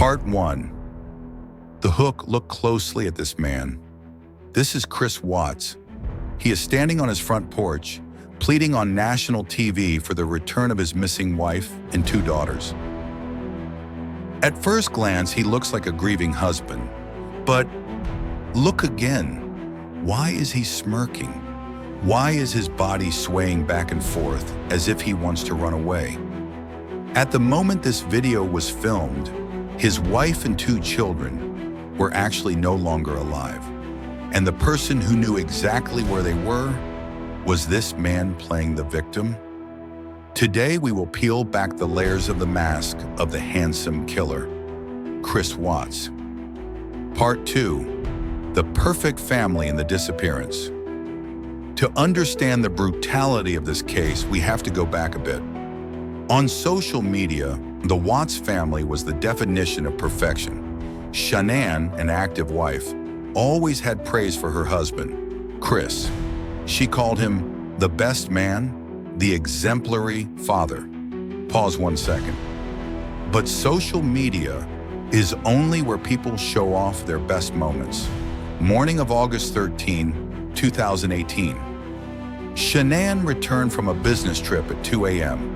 Part 1. The Hook. Look closely at this man. This is Chris Watts. He is standing on his front porch, pleading on national TV for the return of his missing wife and 2 daughters. At first glance, he looks like a grieving husband. But look again. Why is he smirking? Why is his body swaying back and forth as if he wants to run away? At the moment this video was filmed, his wife and 2 children were actually no longer alive. And the person who knew exactly where they were was this man playing the victim. Today we will peel back the layers of the mask of the handsome killer, Chris Watts. Part 2. The perfect family in the disappearance. To understand the brutality of this case, we have to go back a bit. On social media, the Watts family was the definition of perfection. Shanann, an active wife, always had praise for her husband, Chris. She called him the best man, the exemplary father. Pause 1 second. But social media is only where people show off their best moments. Morning of August 13, 2018. Shanann returned from a business trip at 2 a.m.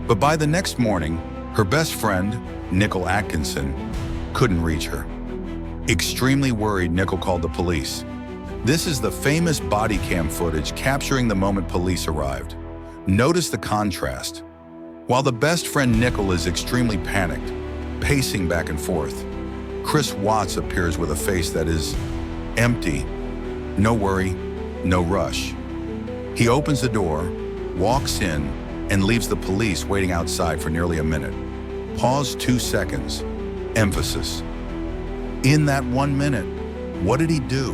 But by the next morning, her best friend, Nicole Atkinson, couldn't reach her. Extremely worried, Nicole called the police. This is the famous body cam footage capturing the moment police arrived. Notice the contrast. While the best friend Nicole is extremely panicked, pacing back and forth, Chris Watts appears with a face that is empty. No worry, no rush. He opens the door, walks in, and leaves the police waiting outside for nearly a minute. Pause 2 seconds. Emphasis. In that 1 minute, what did he do?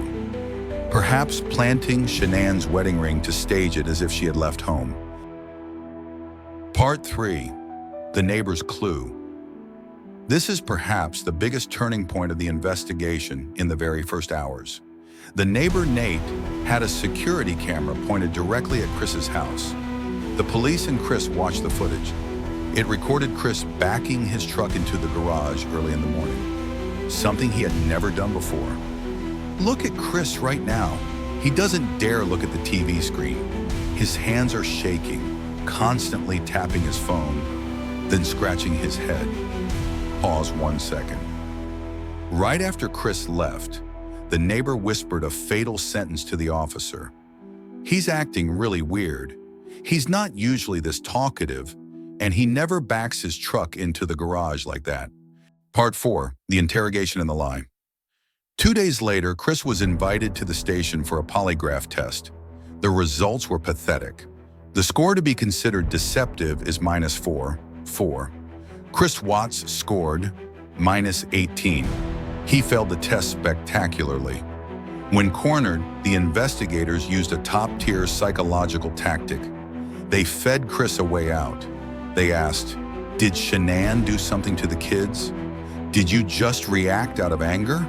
Perhaps planting Shanann's wedding ring to stage it as if she had left home. Part 3. The neighbor's clue. This is perhaps the biggest turning point of the investigation in the very first hours. The neighbor Nate had a security camera pointed directly at Chris's house. The police and Chris watched the footage. It recorded Chris backing his truck into the garage early in the morning, something he had never done before. Look at Chris right now. He doesn't dare look at the TV screen. His hands are shaking, constantly tapping his phone, then scratching his head. Pause 1 second. Right after Chris left, the neighbor whispered a fatal sentence to the officer. He's acting really weird. He's not usually this talkative, and he never backs his truck into the garage like that. Part 4. The interrogation and the lie. 2 days later, Chris was invited to the station for a polygraph test. The results were pathetic. The score to be considered deceptive is -4. Chris Watts scored -18. He failed the test spectacularly. When cornered, the investigators used a top-tier psychological tactic. They fed Chris a way out. They asked, "Did Shanann do something to the kids? Did you just react out of anger?"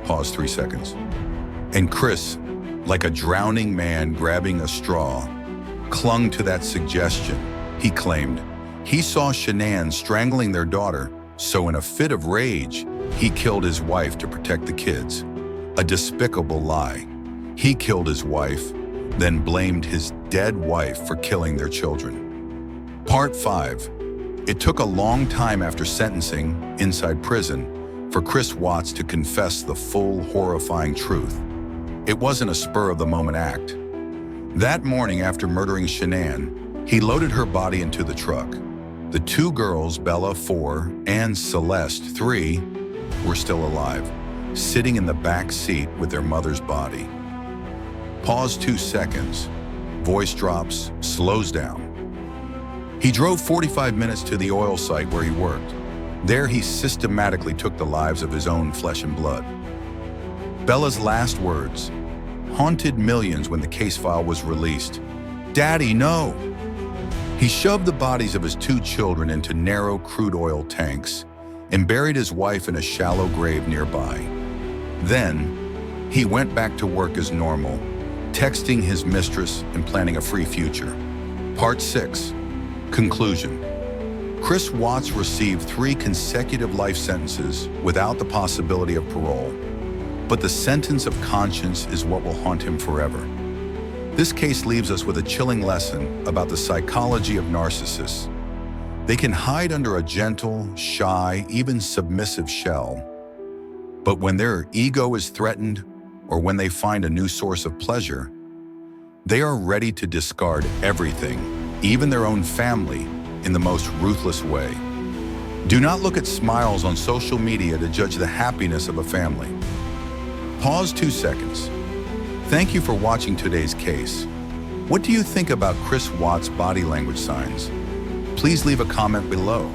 Pause 3 seconds. And Chris, like a drowning man grabbing a straw, clung to that suggestion. He claimed he saw Shanann strangling their daughter, so in a fit of rage, he killed his wife to protect the kids. A despicable lie. He killed his wife, then blamed his dead wife for killing their children. Part 5. It took a long time after sentencing, inside prison, for Chris Watts to confess the full, horrifying truth. It wasn't a spur-of-the-moment act. That morning after murdering Shanann, he loaded her body into the truck. The 2 girls, Bella, 4, and Celeste, 3, were still alive, sitting in the back seat with their mother's body. Pause 2 seconds. Voice drops, slows down. He drove 45 minutes to the oil site where he worked. There he systematically took the lives of his own flesh and blood. Bella's last words haunted millions when the case file was released. "Daddy, no!" He shoved the bodies of his 2 children into narrow crude oil tanks and buried his wife in a shallow grave nearby. Then, he went back to work as normal, texting his mistress and planning a free future. Part 6. Conclusion. Chris Watts received 3 consecutive life sentences without the possibility of parole. But the sentence of conscience is what will haunt him forever. This case leaves us with a chilling lesson about the psychology of narcissists. They can hide under a gentle, shy, even submissive shell. But when their ego is threatened, or when they find a new source of pleasure, they are ready to discard everything, even their own family, in the most ruthless way. Do not look at smiles on social media to judge the happiness of a family. Pause 2 seconds. Thank you for watching today's case. What do you think about Chris Watts' body language signs? Please leave a comment below.